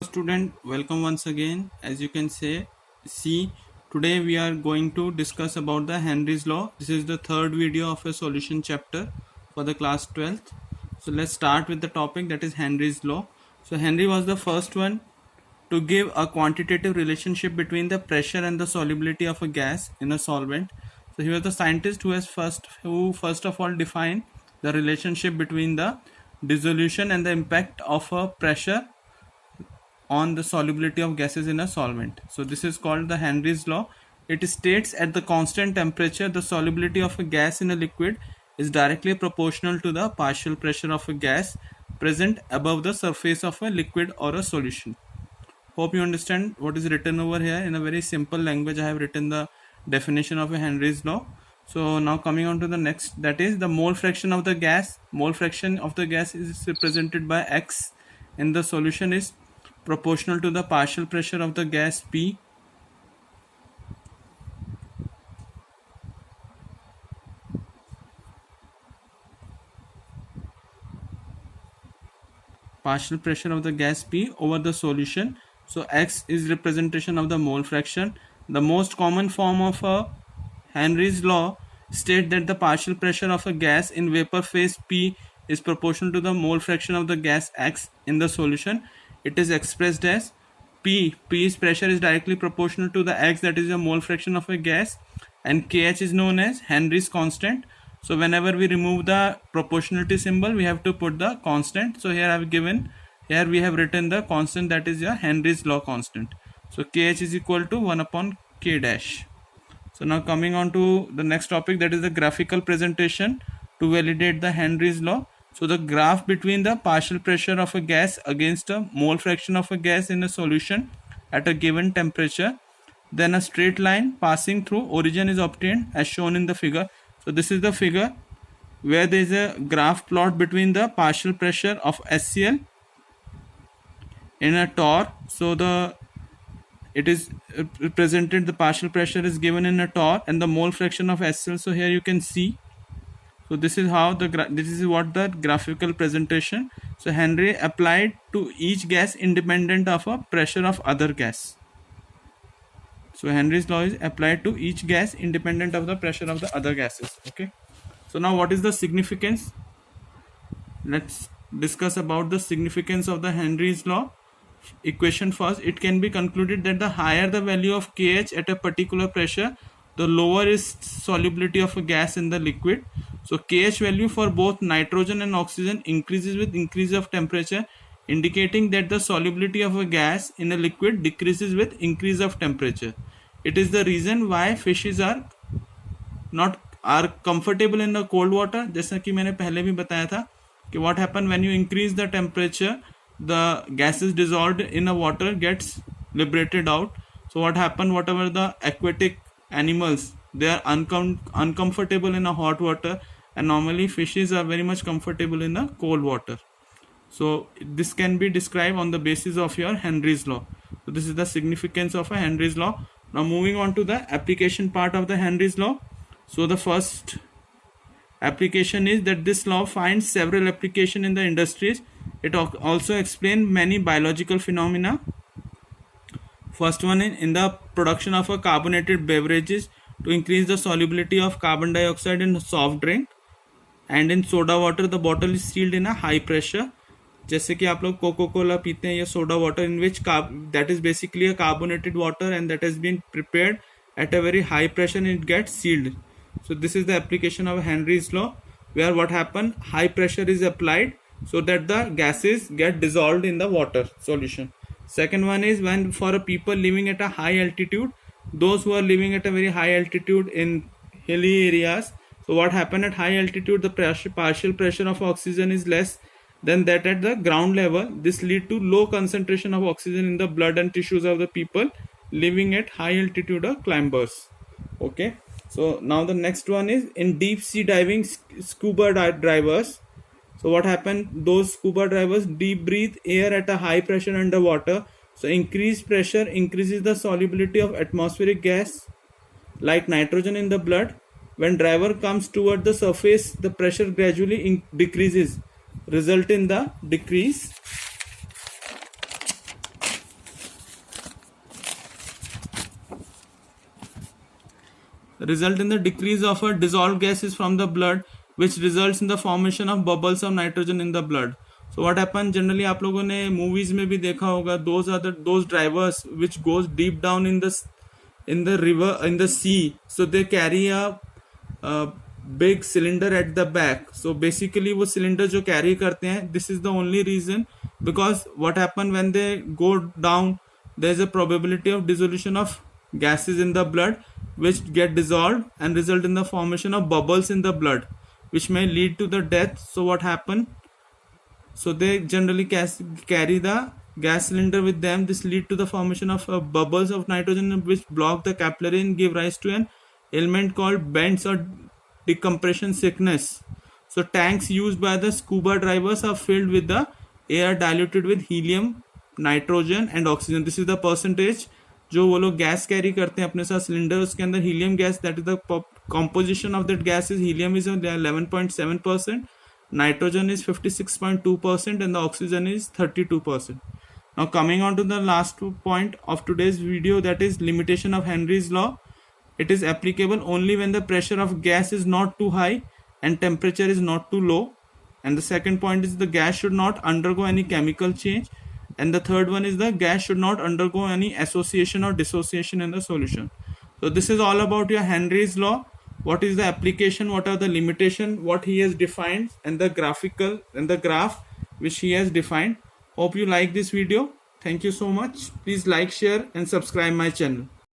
Student, welcome once again. As you can see, today we are going to discuss about the Henry's law. This is the third video of a solution chapter for the class 12th. So let's start with the topic, that is Henry's law. So Henry was the first one to give a quantitative relationship between the pressure and the solubility of a gas in a solvent. So he was the scientist who first of all defined the relationship between the dissolution and the impact of a pressure on the solubility of gases in a solvent. So this is called the Henry's law. It states at the constant temperature the solubility of a gas in a liquid is directly proportional to the partial pressure of a gas present above the surface of a liquid or a solution. Hope you understand what is written over here. In a very simple language, I have written the definition of a Henry's law. So now coming on to the next, that is the mole fraction of the gas. Mole fraction of the gas is represented by X, and the solution is proportional to the partial pressure of the gas P. Partial pressure of the gas P over the solution. So X is representation of the mole fraction. The most common form of a Henry's law state that the partial pressure of a gas in vapor phase P is proportional to the mole fraction of the gas X in the solution. It is expressed as P's pressure is directly proportional to the X, that is the mole fraction of a gas, and KH is known as Henry's constant. So whenever we remove the proportionality symbol, we have to put the constant. So here we have written the constant, that is your Henry's law constant. So KH is equal to 1 upon K dash. So now coming on to the next topic, that is the graphical presentation to validate the Henry's law. So the graph between the partial pressure of a gas against a mole fraction of a gas in a solution at a given temperature, then a straight line passing through origin is obtained as shown in the figure. So this is the figure where there is a graph plot between the partial pressure of HCl in a torr. So it is represented, the partial pressure is given in a torr and the mole fraction of HCl. So here you can see. So this is what the graphical presentation. So Henry applied to each gas independent of a pressure of other gas. So Henry's law is applied to each gas independent of the pressure of the other gases. Okay. So now what is the significance? Let's discuss about the significance of the Henry's law equation first. It can be concluded that the higher the value of KH at a particular pressure, the lower is solubility of a gas in the liquid. So KH value for both nitrogen and oxygen increases with increase of temperature, indicating that the solubility of a gas in a liquid decreases with increase of temperature. It is the reason why fishes are comfortable in the cold water. जैसा कि मैंने पहले भी बताया था कि what happen when you increase the temperature, the gases dissolved in the water gets liberated out. So what happen, whatever the aquatic animals, they are uncomfortable in a hot water, and normally fishes are very much comfortable in the cold water. So this can be described on the basis of your Henry's law. So this is the significance of a Henry's law. Now moving on to the application part of the Henry's law. So the first application is that this law finds several application in the industries. It also explains many biological phenomena. First one in the production of a carbonated beverages to increase the solubility of carbon dioxide in soft drink, and in soda water the bottle is sealed in a high pressure. जैसे कि आप लोग cocoa Cola पीते हैं या soda water, in which that is basically a carbonated water and that has been prepared at a very high pressure and it gets sealed. So this is the application of Henry's law, where what happen, high pressure is applied so that the gases get dissolved in the water solution. Second one is when for a people living at a high altitude, those who are living at a very high altitude in hilly areas. So what happen at high altitude, the partial pressure of oxygen is less than that at the ground level. This lead to low concentration of oxygen in the blood and tissues of the people living at high altitude or climbers. Okay. So now the next one is in deep sea diving, scuba divers. So what happened, those scuba divers deep breathe air at a high pressure underwater. So increased pressure increases the solubility of atmospheric gas like nitrogen in the blood. When diver comes toward the surface, the pressure gradually decreases, result in the decrease result in the decrease of a dissolved gases from the blood, which results in the formation of bubbles of nitrogen in the blood. So what happen, generally आप लोगों ने movies में भी देखा होगा, those drivers which goes deep down in the river, in the sea, so they carry a big cylinder at the back. So basically वो cylinder जो carry करते हैं, this is the only reason, because what happen when they go down, there is a probability of dissolution of gases in the blood which get dissolved and result in the formation of bubbles in the blood, which may lead to the death. So what happen, so they generally carry the gas cylinder with them. This lead to the formation of bubbles of nitrogen which block the capillary and give rise to an ailment called bends or decompression sickness. So tanks used by the scuba divers are filled with the air diluted with helium, nitrogen and oxygen. This is the percentage जो वो लोग gas carry करते हैं अपने साथ cylinder, उसके अंदर helium gas, that is the composition of that gas is helium is 11.7%, nitrogen is 56.2% and the oxygen is 32%. Now coming on to the last point of today's video, that is limitation of Henry's law. It is applicable only when the pressure of gas is not too high and temperature is not too low. And the second point is the gas should not undergo any chemical change. And the third one is the gas should not undergo any association or dissociation in the solution. So this is all about your Henry's law. What is the application, what are the limitation, what he has defined, and the graphical and the graph which he has defined. Hope you like this video. Thank you so much. Please like, share and subscribe my channel.